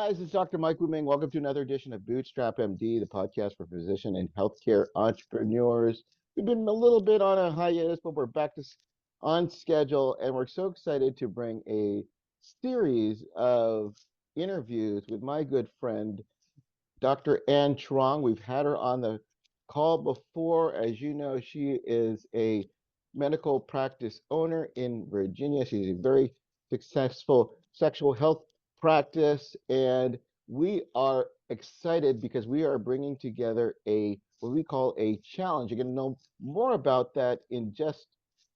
guys, it's Dr. Mike Wuming. Welcome to another edition of Bootstrap MD, the podcast for physician and healthcare entrepreneurs. We've been a little bit on a hiatus, but we're back to on schedule, and we're so excited to bring a series of interviews with my good friend, Dr. Ann Truong. We've had her on the call before. As you know, she is a medical practice owner in Virginia. She's a very successful sexual health practice, and we are excited because we are bringing together a what we call a challenge. You're going to know more about that in just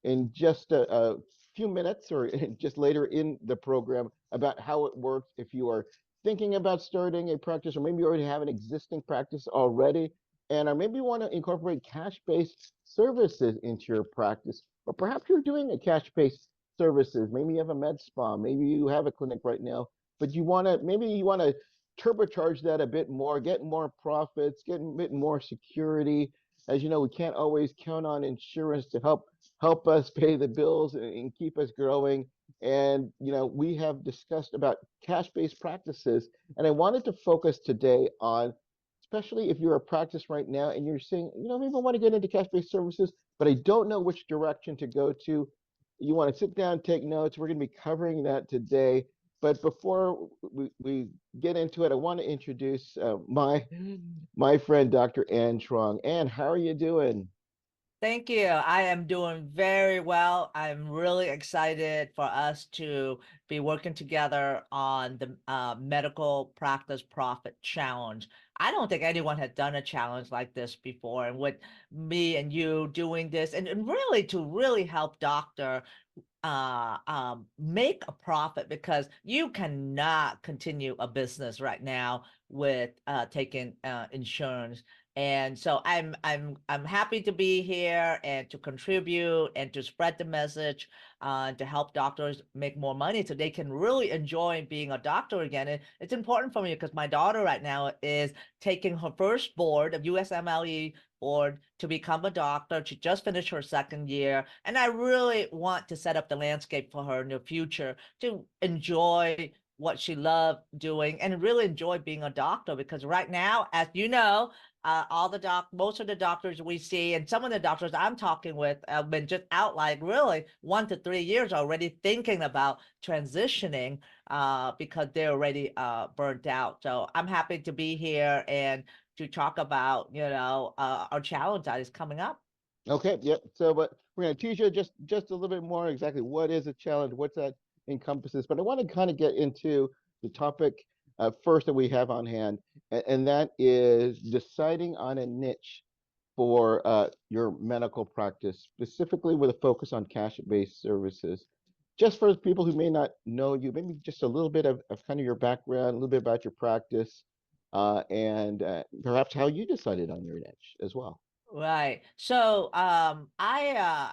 a few minutes or just later in the program about how it works if you are thinking about starting a practice, or maybe you already have an existing practice already, and or maybe you want to incorporate cash-based services into your practice, or perhaps you're doing a cash-based services. Maybe you have a med spa, maybe you have a clinic right now, but maybe you want to turbocharge that a bit more, get more profits, get a bit more security. As you know, we can't always count on insurance to help us pay the bills and keep us growing. And we have discussed about cash-based practices, and I wanted to focus today on, especially if you're a practice right now and you're saying, maybe I want to get into cash-based services, but I don't know which direction to go to. You want to sit down, take notes. We're going to be covering that today. But before we get into it, I want to introduce my friend, Dr. Ann Truong. Ann, how are you doing? Thank you. I am doing very well. I'm really excited for us to be working together on the Medical Practice Profit Challenge. I don't think anyone had done a challenge like this before. And with me and you doing this, and really to really help doctor make a profit, because you cannot continue a business right now with taking insurance. And so I'm happy to be here and to contribute and to spread the message, to help doctors make more money so they can really enjoy being a doctor again. And it's important for me because my daughter right now is taking her first board of USMLE board to become a doctor. She just finished her second year, and I really want to set up the landscape for her in the future to enjoy what she loved doing and really enjoy being a doctor. Because right now, as you know, most of the doctors we see, and some of the doctors I'm talking with, have been just out like really 1 to 3 years already thinking about transitioning, because they're already burnt out. So I'm happy to be here and to talk about, our challenge that is coming up. Okay, yep. So, but we're going to teach you just a little bit more exactly what is a challenge, what's that encompasses. But I want to kind of get into the topic first that we have on hand, and that is deciding on a niche for your medical practice, specifically with a focus on cash-based services. Just for people who may not know you, maybe just a little bit of kind of your background, a little bit about your practice, and perhaps how you decided on your niche as well. Right. So I'm a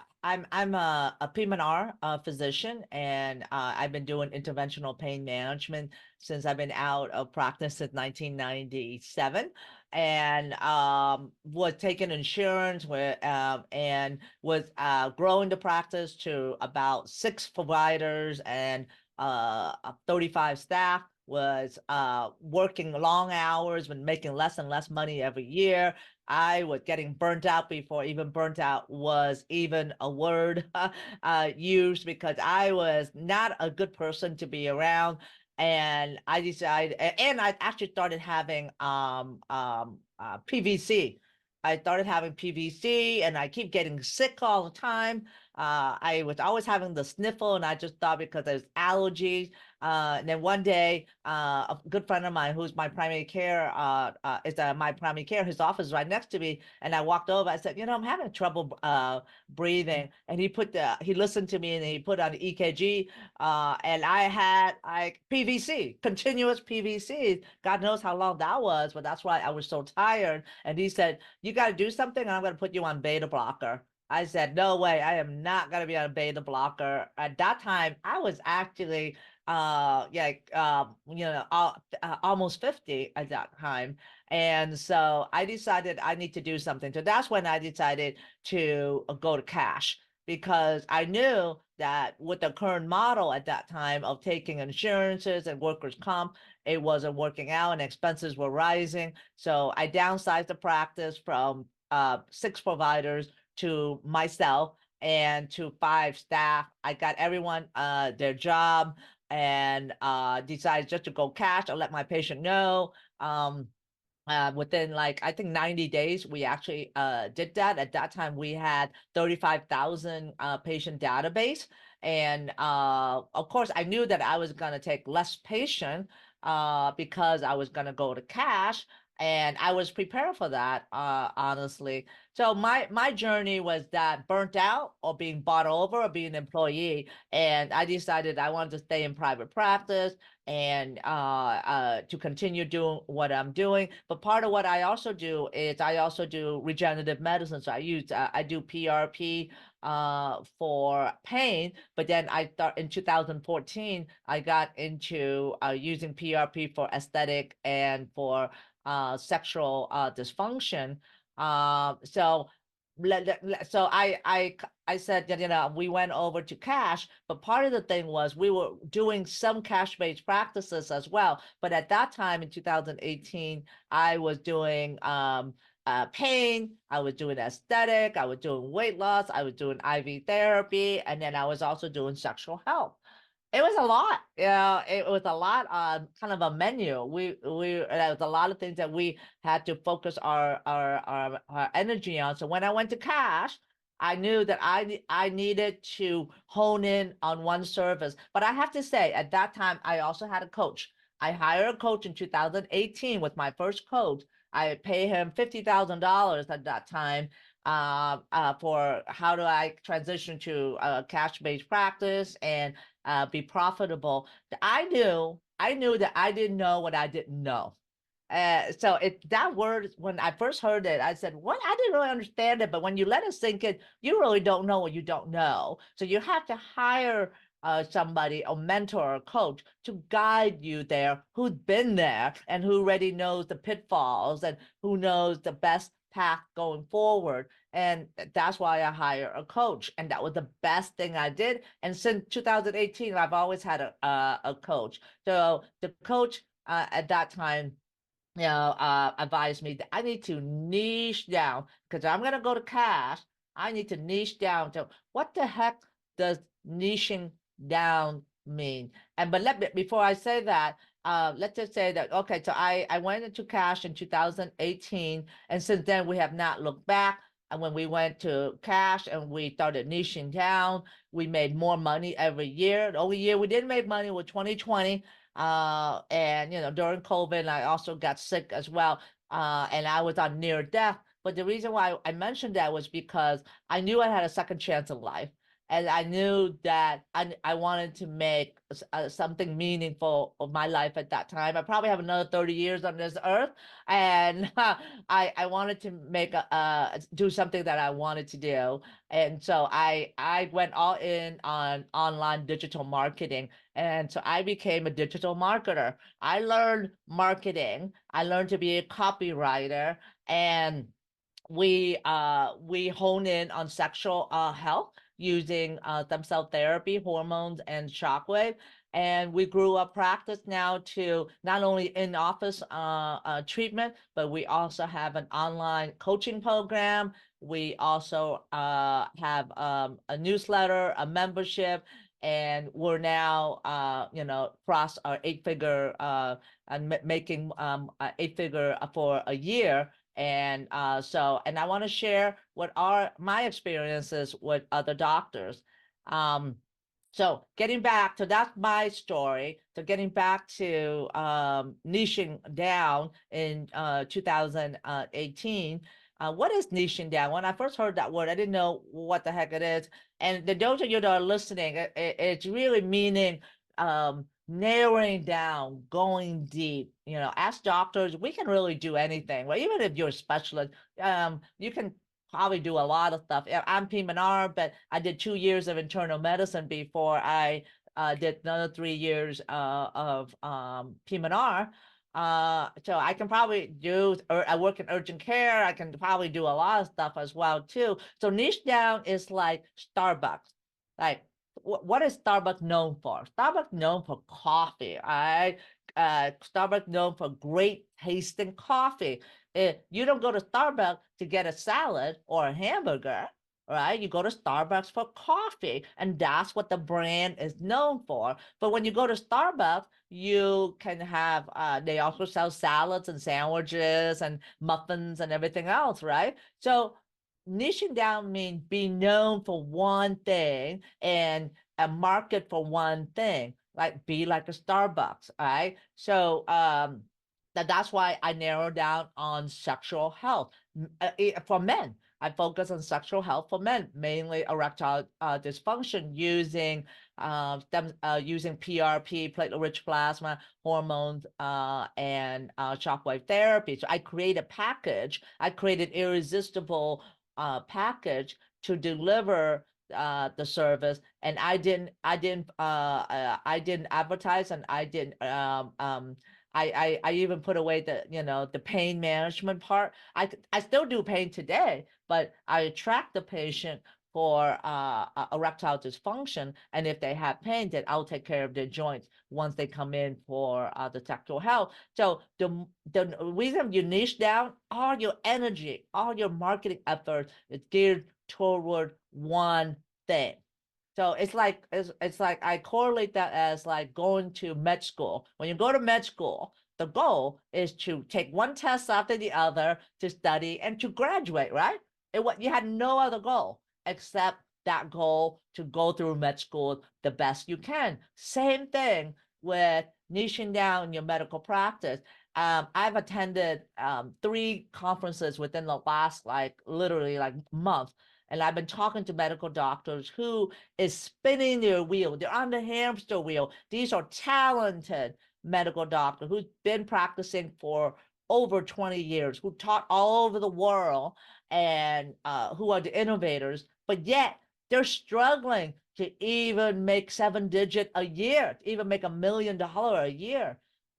PM&R physician, and I've been doing interventional pain management since I've been out of practice since 1997, and was taking insurance and was growing the practice to about 6 providers and 35 staff. Was working long hours and making less and less money every year. I was getting burnt out before even burnt out was even a word used, because I was not a good person to be around. And I decided, and I actually started having PVC. I started having PVC, and I keep getting sick all the time. I was always having the sniffle, and I just thought because there's allergies. And then one day, a good friend of mine, who's my primary care, is my primary care. His office is right next to me, and I walked over. I said, I'm having trouble breathing, and he listened to me, and he put on the EKG, and I had like PVC, continuous PVC. God knows how long that was, but that's why I was so tired. And he said, "You got to do something, and I'm going to put you on beta blocker." I said, "No way, I am not going to be on a beta blocker." At that time, I was actually yeah, almost 50 at that time. And so I decided I need to do something. So that's when I decided to go to cash. because I knew that with the current model at that time of taking insurances and workers' comp, it wasn't working out and expenses were rising. So I downsized the practice from 6 providers to myself and to 5 staff. I got everyone their job and decided just to go cash. I let my patient know. Within like I think 90 days, we actually did that. At that time, we had 35,000 patient database, and of course, I knew that I was gonna take less patient because I was gonna go to cash, and I was prepared for that, honestly. So my journey was that burnt out or being bought over or being an employee, and I decided I wanted to stay in private practice and to continue doing what I'm doing. But part of what I also do is I also do regenerative medicine. So I do PRP for pain. But then I thought in 2014 I got into using PRP for aesthetic and for sexual dysfunction. So so I said that, we went over to cash, but part of the thing was we were doing some cash-based practices as well. But at that time in 2018, I was doing pain, I was doing aesthetic, I was doing weight loss, I was doing IV therapy, and then I was also doing sexual health. It was a lot. Yeah, it was a lot on kind of a menu. There was a lot of things that we had to focus our energy on. So when I went to cash, I knew that I needed to hone in on one service. But I have to say, at that time, I also had a coach. I hired a coach in 2018 with my first coach. I pay him $50,000 at that time for how do I transition to a cash-based practice and be profitable. I knew that I didn't know what I didn't know. So that word, when I first heard it, I said, "What?" I didn't really understand it, but when you let it sink in, you really don't know what you don't know. So you have to hire somebody, a mentor or a coach, to guide you there, who's been there and who already knows the pitfalls and who knows the best path going forward. And that's why I hire a coach, and that was the best thing I did. And since 2018, I've always had a coach. So the coach at that time advised me that I need to niche down because I'm going to go to cash. I need to niche down to what the heck does niching down mean? And but before I say that, let's just say that okay. So I went into cash in 2018, and since then we have not looked back. And when we went to cash and we started niching down, we made more money every year. The only year we didn't make money was 2020, and during COVID, I also got sick as well, and I was on near death. But the reason why I mentioned that was because I knew I had a second chance in life, and I knew that I wanted to make something meaningful of my life at that time. I probably have another 30 years on this earth, and I wanted to make do something that I wanted to do, and so I went all in on online digital marketing. And so I became a digital marketer. I learned marketing. I learned to be a copywriter, and we hone in on sexual health using stem cell therapy, hormones, and shockwave. And we grew a practice now to not only in office treatment, but we also have an online coaching program. We also have a newsletter, a membership, and we're now cross our 8-figure and making 8-figure for a year. And and I want to share what are my experiences with other doctors. um so getting back to that's my story. So getting back to niching down in 2018. What is niching down? When I first heard that word, I didn't know what the heck it is. And those of you that are listening, it's really meaning narrowing down, going deep. As doctors, we can really do anything. Well, even if you're a specialist, you can probably do a lot of stuff. I'm PM&R, but I did 2 years of internal medicine before I did another 3 years of PM&R. So I can probably do, or I work in urgent care. I can probably do a lot of stuff as well too. So niche down is like Starbucks. Like, what is Starbucks known for? Starbucks known for coffee. Right? Starbucks known for great tasting coffee. You don't go to Starbucks to get a salad or a hamburger, right? You go to Starbucks for coffee, and that's what the brand is known for. But when you go to Starbucks, you can have, they also sell salads and sandwiches and muffins and everything else, right? So niching down means being known for one thing and a market for one thing, like be like a Starbucks, right? So that's why I narrow down on sexual health for men. I focus on sexual health for men, mainly erectile dysfunction using PRP, platelet-rich plasma, hormones, and shockwave therapy. So I create a package. I created irresistible package to deliver the service, and I didn't advertise, and I didn't I even put away the pain management part. I still do pain today, but I attract the patient for erectile dysfunction, and if they have pain, then I'll take care of their joints once they come in for the sexual health. So the reason you niche down, all your energy, all your marketing efforts is geared toward one thing. So it's like I correlate that as like going to med school. When you go to med school, the goal is to take one test after the other to study and to graduate, right? What you had no other goal except that goal to go through med school the best you can. Same thing with niching down your medical practice. I've attended 3 conferences within the last like literally like month, and I've been talking to medical doctors who is spinning their wheel. They're on the hamster wheel. These are talented medical doctors who've been practicing for over 20 years, who taught all over the world, and who are the innovators, but yet they're struggling to even make 7 digit a year, to even make $1 million a year.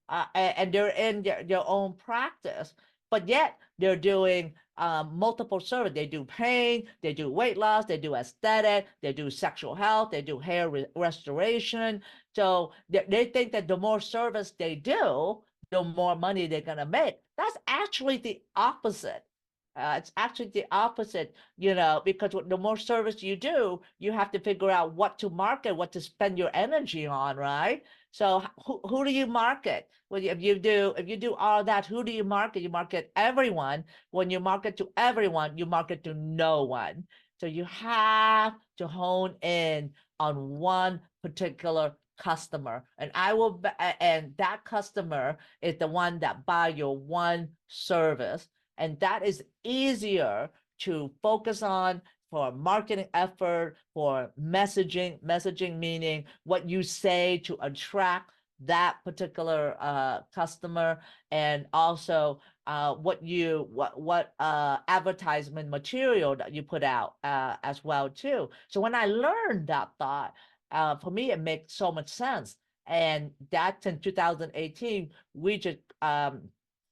And they're in their own practice, but yet they're doing multiple service. They do pain, they do weight loss, they do aesthetic, they do sexual health, they do hair restoration. So they think that the more service they do, the more money they're gonna make. That's actually the opposite. It's actually the opposite, because the more service you do, you have to figure out what to market, what to spend your energy on, right? So who do you market? Well, if you do all that, who do you market? You market everyone. When you market to everyone, you market to no one. So you have to hone in on one particular customer, and that customer is the one that buy your one service, and that is easier to focus on for marketing effort, for messaging meaning what you say to attract that particular customer, and also what advertisement material that you put out as well too. So when I learned that thought, for me it makes so much sense. And that's in 2018. We just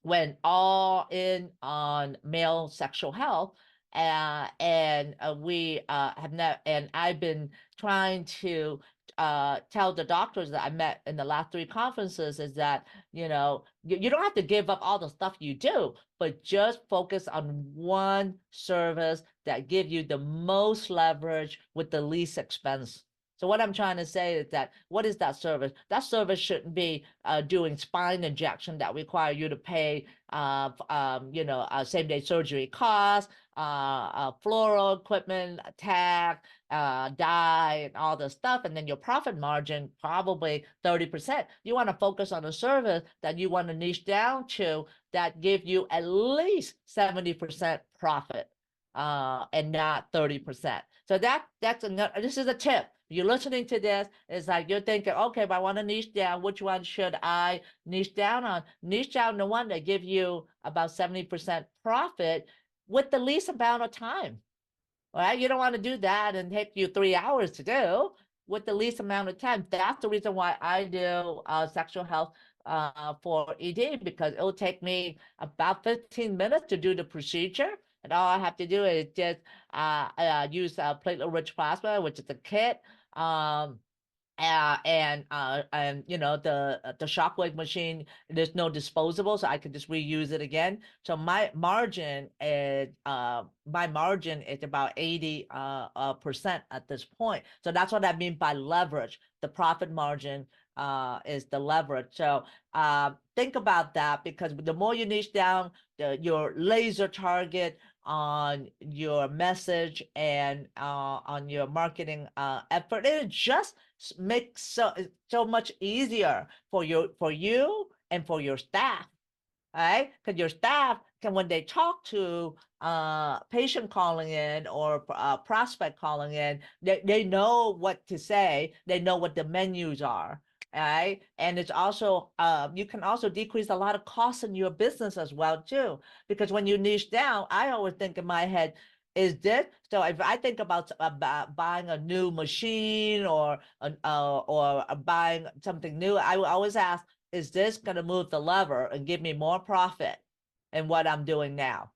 went all in on male sexual health, and we have not, and I've been trying to tell the doctors that I met in the last 3 conferences is that you don't have to give up all the stuff you do, but just focus on one service that give you the most leverage with the least expense. So what I'm trying to say is that what is that service? That service shouldn't be doing spine injection that require you to pay, same-day surgery costs, fluoro equipment, tag, dye, and all the stuff, and then your profit margin probably 30%. You want to focus on a service that you want to niche down to that give you at least 70% profit, and not 30%. So that's another. This is a tip. You're listening to this, it's like you're thinking, okay, but I want to niche down. Which one should I niche down on? Niche down the one that give you about 70% profit with the least amount of time. Right? You don't want to do that and take you 3 hours to do with the least amount of time. That's the reason why I do sexual health for ED because it will take me about 15 minutes to do the procedure. And all I have to do is just use platelet-rich plasma, which is a kit. Um, and you know the shockwave machine, there's no disposable, so I can just reuse it again. So my margin is about 80 percent at this point. So that's what I mean by leverage. The profit margin is the leverage. So think about that, because the more you niche down, your laser target on your message and on your marketing effort, it just makes so much easier for you and for your staff, right? Because your staff can, when they talk to patient calling in or prospect calling in, they know what to say, they know what the menus are, right? And it's also you can also decrease a lot of costs in your business as well too, because when you niche down, I always think in my head, is this, so if I think about buying a new machine or buying something new, I will always ask, is this going to move the lever and give me more profit than what I'm doing now?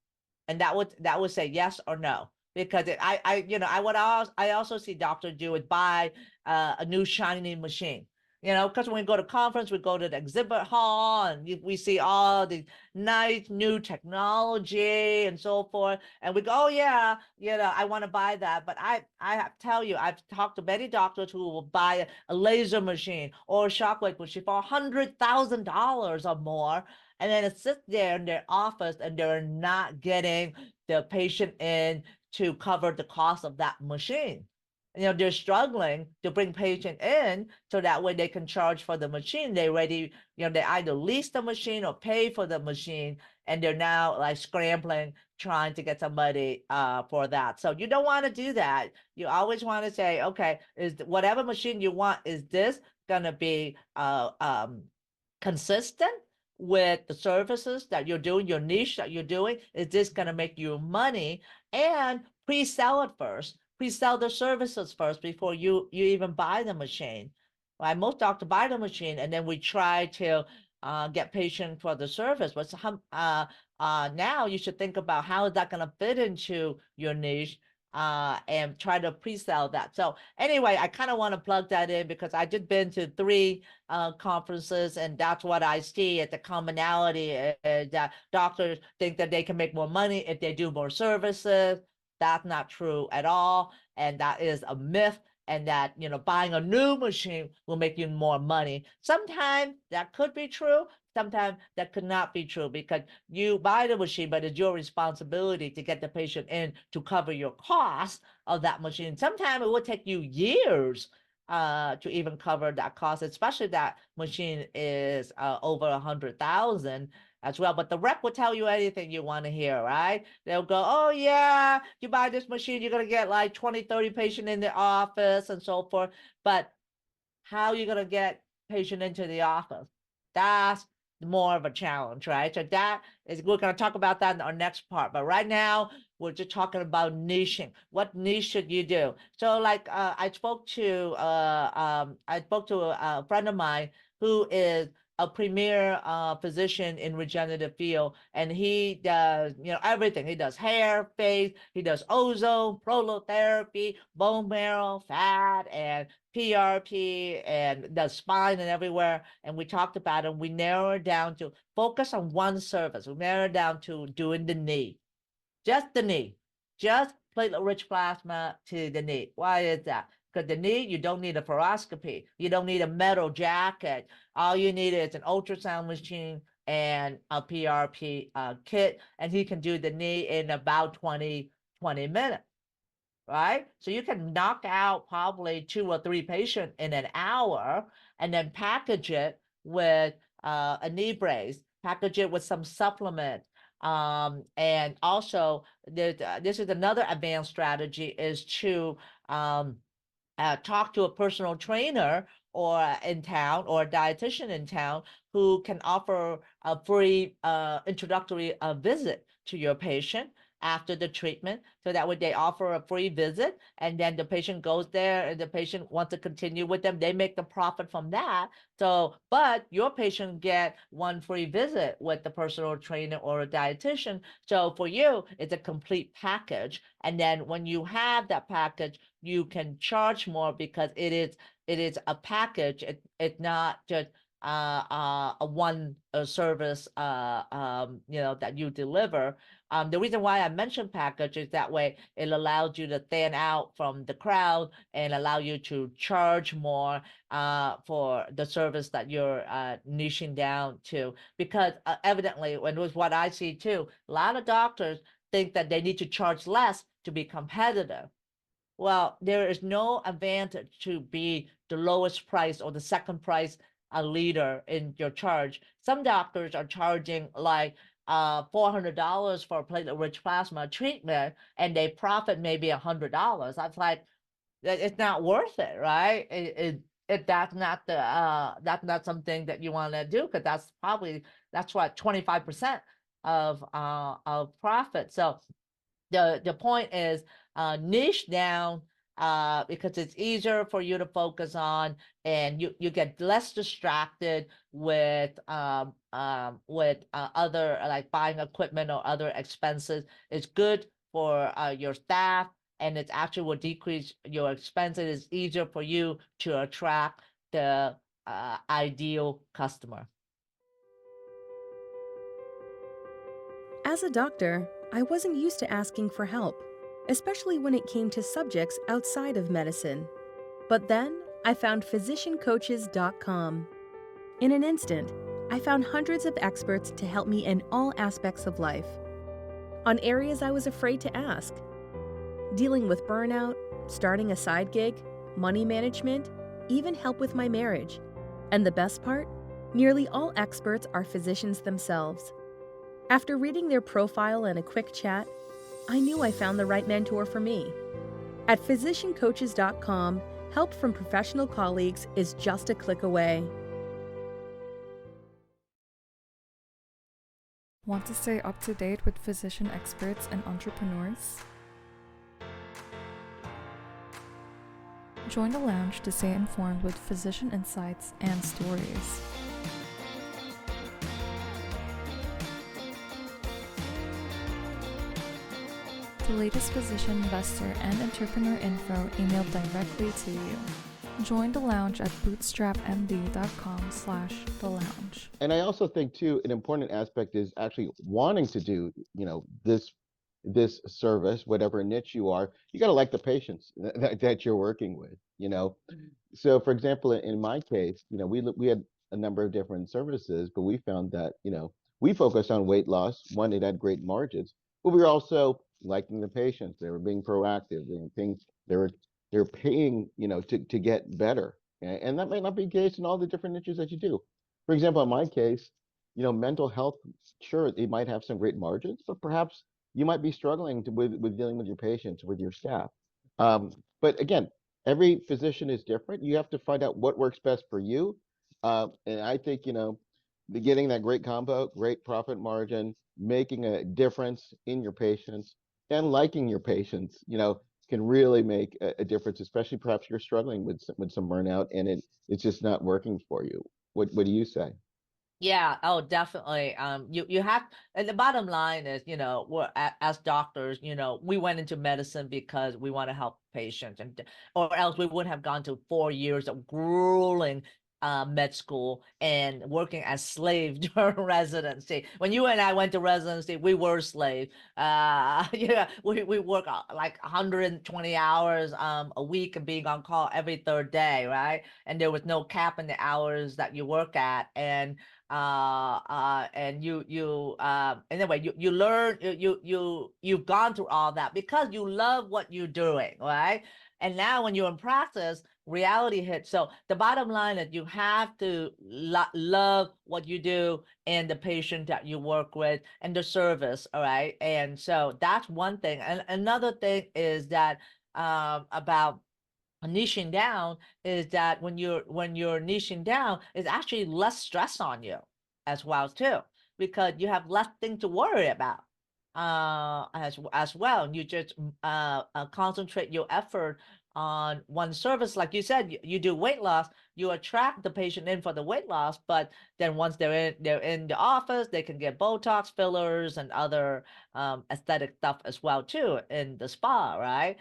And that would say yes or no. Because I also see doctors do it, buy a new shiny machine. Because when we go to conference, we go to the exhibit hall and we see all the nice new technology and so forth. And we go, oh yeah, I want to buy that. But I have to tell you, I've talked to many doctors who will buy a laser machine or a shockwave machine for $100,000 or more. And then it sits there in their office and they're not getting the patient in to cover the cost of that machine. They're struggling to bring patient in so that way they can charge for the machine. They either lease the machine or pay for the machine, and they're now like scrambling, trying to get somebody for that. So you don't want to do that. You always want to say, okay, is whatever machine you want, is this gonna be consistent with the services that you're doing, your niche that you're doing? Is this going to make you money? And pre-sell it first. Pre-sell the services first before you even buy the machine. Right? Most doctors buy the machine and then we try to get patient for the service. But now you should think about how is that going to fit into your niche, and try to pre-sell that. So anyway, I kind of want to plug that in because I just been to 3 conferences, and that's what I see as the commonality is that doctors think that they can make more money if they do more services. That's not true at all, and that is a myth. And that buying a new machine will make you more money. Sometimes that could be true. Sometimes that could not be true, because you buy the machine, but it's your responsibility to get the patient in to cover your cost of that machine. Sometimes it will take you years to even cover that cost, especially that machine is over 100,000 as well. But the rep will tell you anything you want to hear, right? They'll go, oh yeah, you buy this machine, you're going to get like 20, 30 patients in the office and so forth. But how are you going to get patient into the office? That's more of a challenge, right? So we're going to talk about that in our next part. But right now, we're just talking about niching. What niche should you do? So like I spoke to a friend of mine who is a premier physician in regenerative field, and he does everything. He does hair, face, he does ozone, prolotherapy, bone marrow, fat, and PRP, and the spine and everywhere. And we talked about it. We narrowed down to focus on one service. We narrowed down to doing the knee, just the knee, just platelet-rich plasma to the knee. Why is that? Because the knee, you don't need a fluoroscopy. You don't need a metal jacket. All you need is an ultrasound machine and a PRP kit, and he can do the knee in about 20 minutes. Right? So you can knock out probably 2 or 3 patients in an hour, and then package it with a knee brace, package it with some supplement. And also, this is another advanced strategy, is to talk to a personal trainer or in town, or a dietitian in town, who can offer a free introductory visit to your patient. after the treatment. So that way they offer a free visit, and then the patient goes there and the patient wants to continue with them. They make the profit from that. So, but your patient get one free visit with the personal trainer or a dietitian. So for you, it's a complete package. And then when you have that package, you can charge more because it is a package. It's not just a one service that you deliver. The reason why I mentioned package is that way it allows you to stand out from the crowd and allow you to charge more for the service that you're niching down to. Because evidently, when it was what I see too, a lot of doctors think that they need to charge less to be competitive. Well, there is no advantage to be the lowest price or the second price a leader in your charge. Some doctors are charging like $400 for a platelet-rich plasma treatment, and they profit maybe $100. That's like it's not worth it, right? That's not something that you want to do because that's what 25% of profit. So the point is niche down because it's easier for you to focus on, and you get less distracted with other like buying equipment or other expenses. It's good for your staff, and it actually will decrease your expenses. It's easier for you to attract the ideal customer. As a doctor, I wasn't used to asking for help, especially when it came to subjects outside of medicine. But then I found physiciancoaches.com. In an instant, I found hundreds of experts to help me in all aspects of life. On areas I was afraid to ask: dealing with burnout, starting a side gig, money management, even help with my marriage. And the best part? Nearly all experts are physicians themselves. After reading their profile and a quick chat, I knew I found the right mentor for me. At physiciancoaches.com, help from professional colleagues is just a click away. Want to stay up to date with physician experts and entrepreneurs? Join the lounge to stay informed with physician insights and stories. The latest physician, investor, and entrepreneur info emailed directly to you. Join the lounge at bootstrapmd.com/the lounge. And I also think too, an important aspect is actually wanting to do, this service, whatever niche you are. You got to like the patients that you're working with. So for example, in my case, we had a number of different services, but we found that, we focused on weight loss. One, it had great margins, but we were also liking the patients. They were being proactive. They were paying, to get better. And that might not be the case in all the different niches that you do. For example, in my case, mental health, sure, it might have some great margins, but perhaps you might be struggling with dealing with your patients, with your staff. But again, every physician is different. You have to find out what works best for you. And I think, getting that great combo, great profit margin, making a difference in your patients and liking your patients, can really make a difference, especially perhaps you're struggling with some burnout and it's just not working for you. What do you say? Yeah, oh, definitely. You have, and the bottom line is, as doctors, we went into medicine because we want to help patients, or else we wouldn't have gone to 4 years of grueling med school and working as slave during residency. When you and I went to residency, we were slaves. Yeah, we work like 120 hours a week and being on call every third day, right? And there was no cap in the hours that you work at, and anyway, you learn, you've gone through all that because you love what you're doing, right? And now when you're in practice, reality hits. So the bottom line is you have to love what you do and the patient that you work with and the service, all right? And so that's one thing. And another thing is that about niching down is that when you're niching down, it's actually less stress on you as well too, because you have less thing to worry about. as well. You just concentrate your effort on one service. Like you said, you do weight loss, you attract the patient in for the weight loss, but then once they're in the office, they can get Botox fillers and other aesthetic stuff as well too in the spa, right?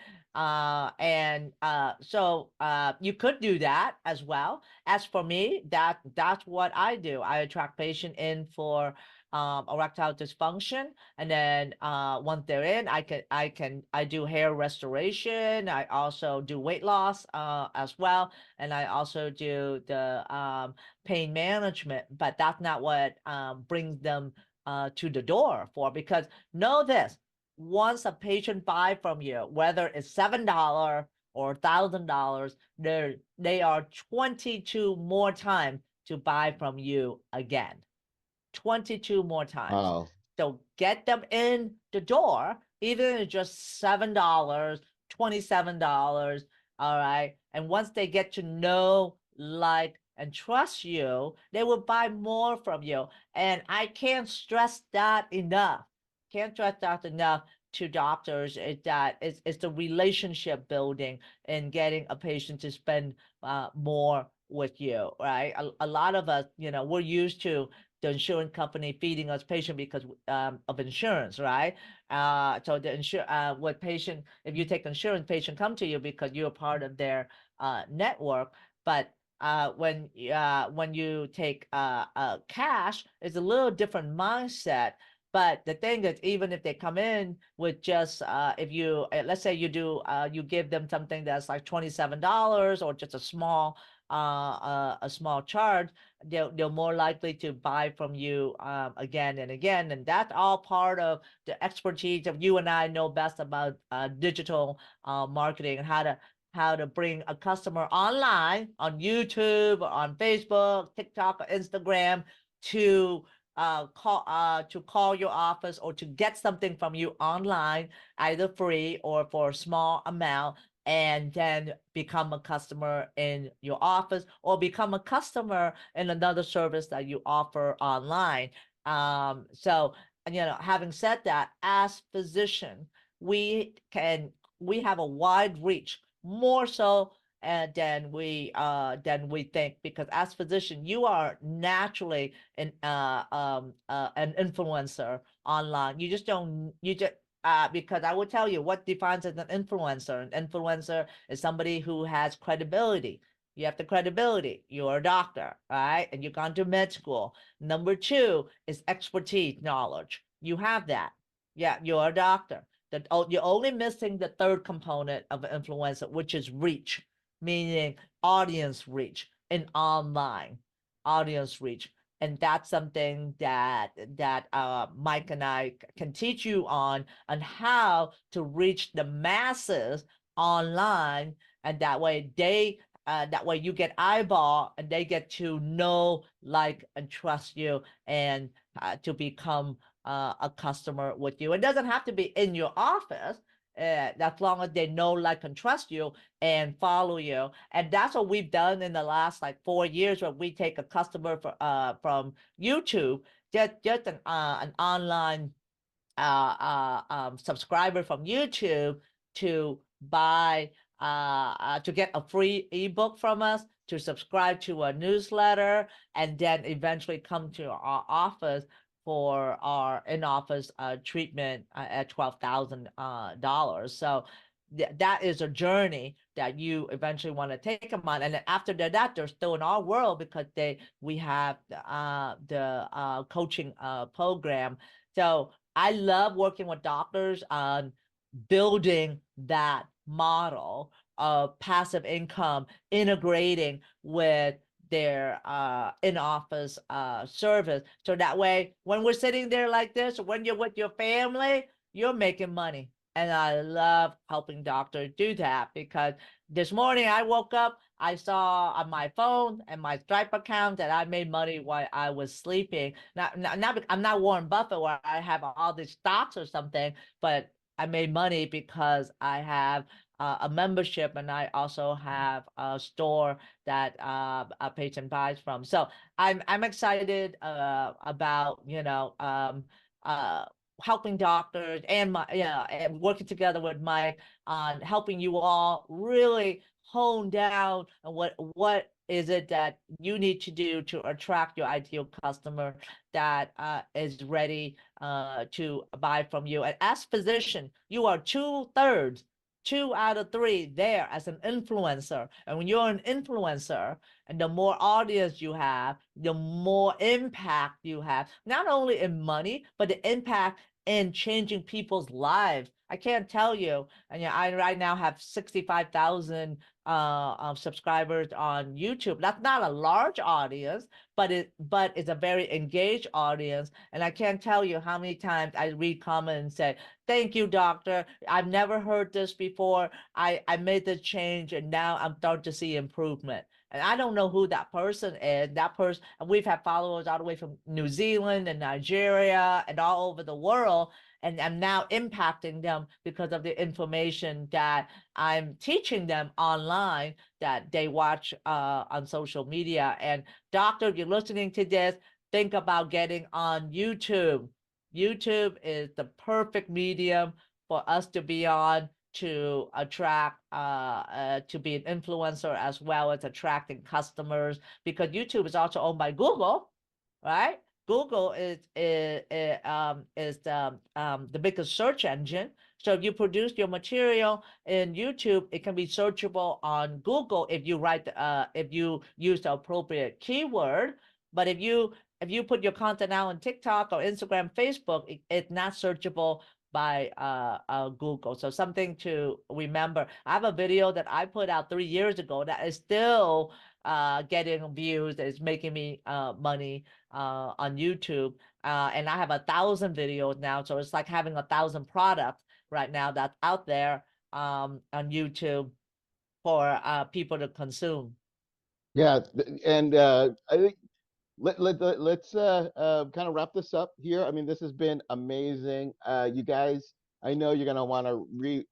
So you could do that as well. As for me, that's what I do. I attract patient in for erectile dysfunction, and then once they're in, I do hair restoration. I also do weight loss as well, and I also do the pain management. But that's not what brings them to the door for, because know this: once a patient buy from you, whether it's $7 or $1,000, they are 22 more times to buy from you again. 22 more times. Wow. So get them in the door, even if it's just $7, $27. All right. And once they get to know, like, and trust you, they will buy more from you. And I can't stress that enough. Can't stress that enough to doctors, is that it's the relationship building and getting a patient to spend more with you, right? A lot of us, we're used to the insurance company feeding us patient because of insurance, right? So with patient, if you take insurance, patient come to you because you're part of their network. But when you take cash, it's a little different mindset. But the thing is, even if they come in with just, if you, let's say you give them something that's like $27 or just a small charge, they're more likely to buy from you again and again. And that's all part of the expertise of you and I know best about digital marketing, and how to bring a customer online on YouTube, on Facebook, TikTok, or Instagram to call your office or to get something from you online, either free or for a small amount, and then become a customer in your office or become a customer in another service that you offer online. So, having said that, as physician, we have a wide reach, more so than we think, because as physician, you are naturally an influencer online. You just don't you just because I will tell you what defines as an influencer. An influencer is somebody who has credibility. You have the credibility. You're a doctor, right? And you've gone to med school. Number two is expertise, knowledge. You have that. Yeah, you're a doctor. You're only missing the third component of an influencer, which is reach, meaning audience reach in online audience reach. And that's something that Mike and I can teach you on how to reach the masses online, and that way you get eyeball and they get to know, like, and trust you, and to become a customer with you. It doesn't have to be in your office. As long as they know, like, and trust you and follow you. And that's what we've done in the last like 4 years, where we take a customer from YouTube, just an online subscriber from YouTube, to buy to get a free ebook from us, to subscribe to a newsletter, and then eventually come to our office for our in-office treatment at $12,000. So that is a journey that you eventually want to take them on. And then after that, they're still in our world, because we have the coaching program. So I love working with doctors on building that model of passive income, integrating with their in-office service. So that way, when we're sitting there like this, or when you're with your family, you're making money. And I love helping doctors do that, because this morning I woke up, I saw on my phone and my Stripe account that I made money while I was sleeping. I'm not Warren Buffett where I have all these stocks or something, but I made money because I have a membership, and I also have a store that a patient buys from. So I'm excited about uh, helping doctors and and working together with Mike on helping you all really hone down on what is it that you need to do to attract your ideal customer that is ready to buy from you. And as physician, you are 2/3, 2 out of 3 there as an influencer. And when you're an influencer, and the more audience you have, the more impact you have, not only in money, but the impact in changing people's lives. I can't tell you. And I right now have 65,000 subscribers on YouTube. That's not a large audience, but it's a very engaged audience. And I can't tell you how many times I read comments and say, "Thank you, doctor. I've never heard this before. I made the change, and now I'm starting to see improvement." And I don't know who that person is. That person, and we've had followers all the way from New Zealand and Nigeria and all over the world. And I'm now impacting them because of the information that I'm teaching them online that they watch on social media. And doctor, if you're listening to this, think about getting on YouTube. YouTube is the perfect medium for us to be on to attract to be an influencer as well as attracting customers, because YouTube is also owned by Google, right? Google is the biggest search engine. So if you produce your material in YouTube, it can be searchable on Google if you if you use the appropriate keyword. But if you put your content out on TikTok or Instagram, Facebook, it's not searchable by Google. So something to remember. I have a video that I put out 3 years ago that is still getting views, that is making me money on YouTube. And I have 1,000 videos now. So it's like having 1,000 products right now that's out there on YouTube for people to consume. Yeah, and I think let's kind of wrap this up here. I mean, this has been amazing. You guys, I know you're gonna want to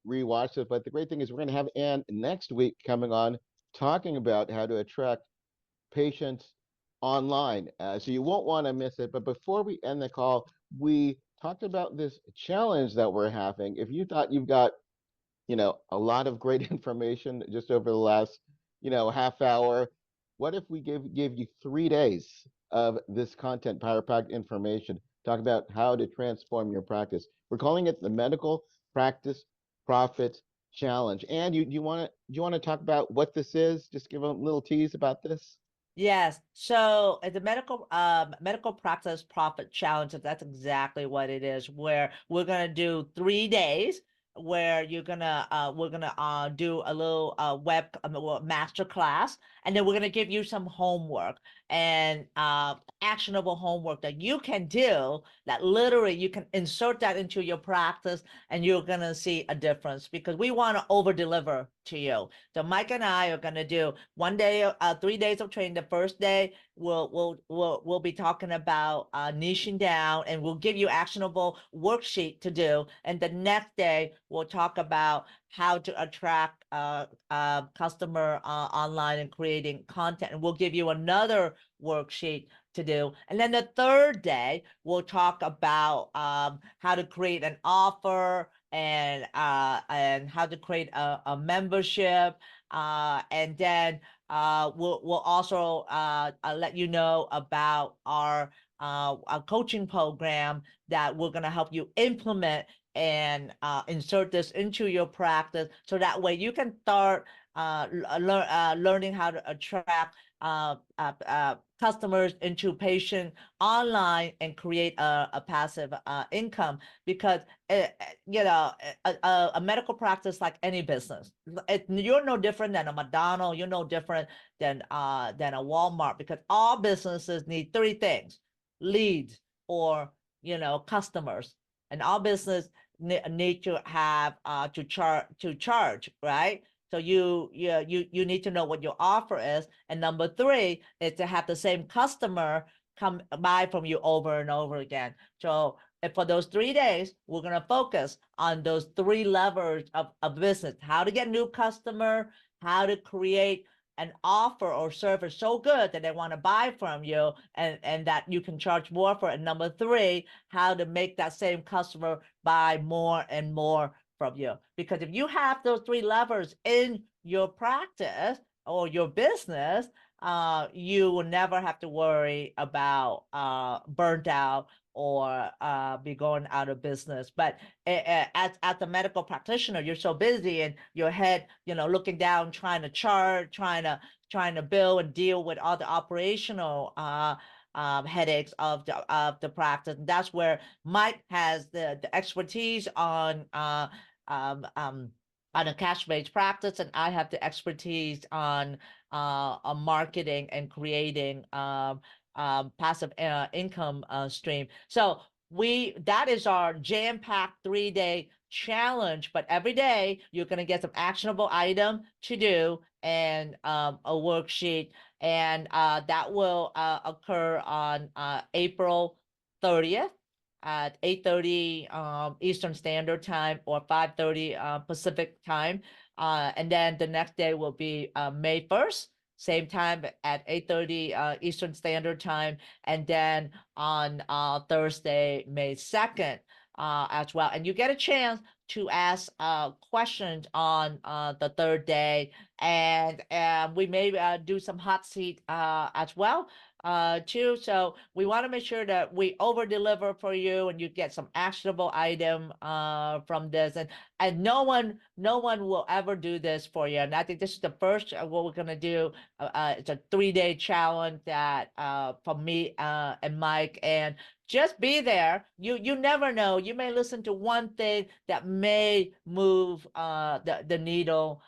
rewatch it, but the great thing is we're gonna have Ann next week coming on talking about how to attract patients online. So you won't want to miss it. But before we end the call, we talked about this challenge that we're having. If you thought you've got a lot of great information just over the last, half hour. What if we give you 3 days of this content, power packed information? Talk about how to transform your practice. We're calling it the Medical Practice Profit Challenge. And you want to talk about what this is? Just give a little tease about this. Yes. So the medical practice profit challenge, that's exactly what it is, where we're gonna do 3 days where we're gonna do a little master class, and then we're gonna give you some homework and actionable homework that you can do, that literally you can insert that into your practice, and you're gonna see a difference, because we want to over deliver to you. So Mike and I are gonna do 1 day, 3 days of training. The first day we'll be talking about niching down, and we'll give you actionable worksheet to do. And the next day we'll talk about how to attract customer online and creating content. And we'll give you another worksheet to do. And then the third day we'll talk about how to create an offer and how to create a membership, and then we'll also let you know about our coaching program that we're going to help you implement and insert this into your practice, so that way you can start learning how to attract customers into patient online and create a passive income. Because a medical practice, like any business, you're no different than a McDonald's, you're no different than a Walmart, because all businesses need 3 things: leads, or customers. And all business need to have to charge, right? So you need to know what your offer is. And number 3 is to have the same customer come buy from you over and over again. So for those 3 days, we're going to focus on those 3 levers of business: how to get new customer, how to create an offer or service so good that they want to buy from you, and that you can charge more for it. And number three, how to make that same customer buy more and more from you. Because if you have those three levers in your practice or your business, you will never have to worry about burnt out or be going out of business. But as the medical practitioner, you're so busy and your head, looking down, trying to chart, trying to bill and deal with all the operational headaches of the practice. And that's where Mike has the expertise um, um, on a cash-based practice, and I have the expertise on marketing and creating passive income stream. So that is our jam-packed 3-day challenge. But every day you're going to get some actionable item to do and a worksheet, and that will occur on April 30th at 8:30 Eastern Standard Time or 5:30 Pacific Time. And then the next day will be May 1st, same time at 8:30 Eastern Standard Time. And then on Thursday, May 2nd as well. And you get a chance to ask questions on the third day. And we may do some hot seat as well too. So we want to make sure that we over deliver for you and you get some actionable item from this. And no one will ever do this for you. And I think this is the first what we're gonna do. It's a 3-day challenge that from me and Mike, and just be there. You never know. You may listen to one thing that may move the needle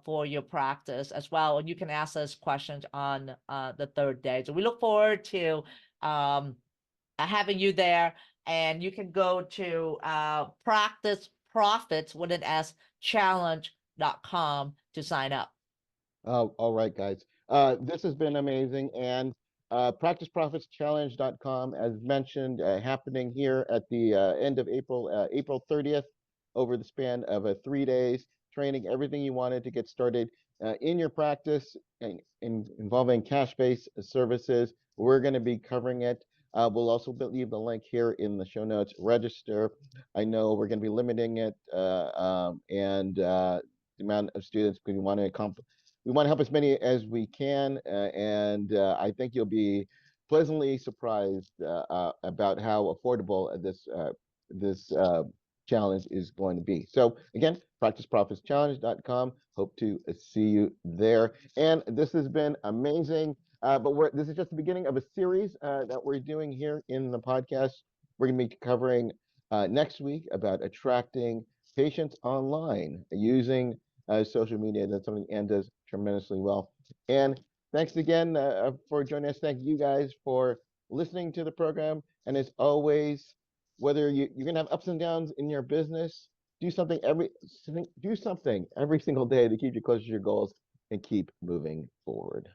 for your practice as well. And you can ask us questions on the third day. So we look forward to having you there. And you can go to Practice Profits with an S challenge.com to sign up. All right, guys. This has been amazing. And practiceprofitschallenge.com, as mentioned, happening here at the end of April, April 30th, over the span of 3 days, training everything you wanted to get started in your practice involving cash-based services. We're going to be covering it. We'll also leave the link here in the show notes. Register. I know we're going to be limiting it and the amount of students we want to accomplish. We want to help as many as we can, and I think you'll be pleasantly surprised about how affordable this challenge is going to be. So again, practiceprofitschallenge.com. Hope to see you there. And this has been amazing. But this is just the beginning of a series that we're doing here in the podcast. We're going to be covering next week about attracting patients online using social media. That's something Ann does tremendously well. And thanks again for joining us. Thank you guys for listening to the program. And as always, whether you're going to have ups and downs in your business, do something every single day to keep you closer to your goals and keep moving forward.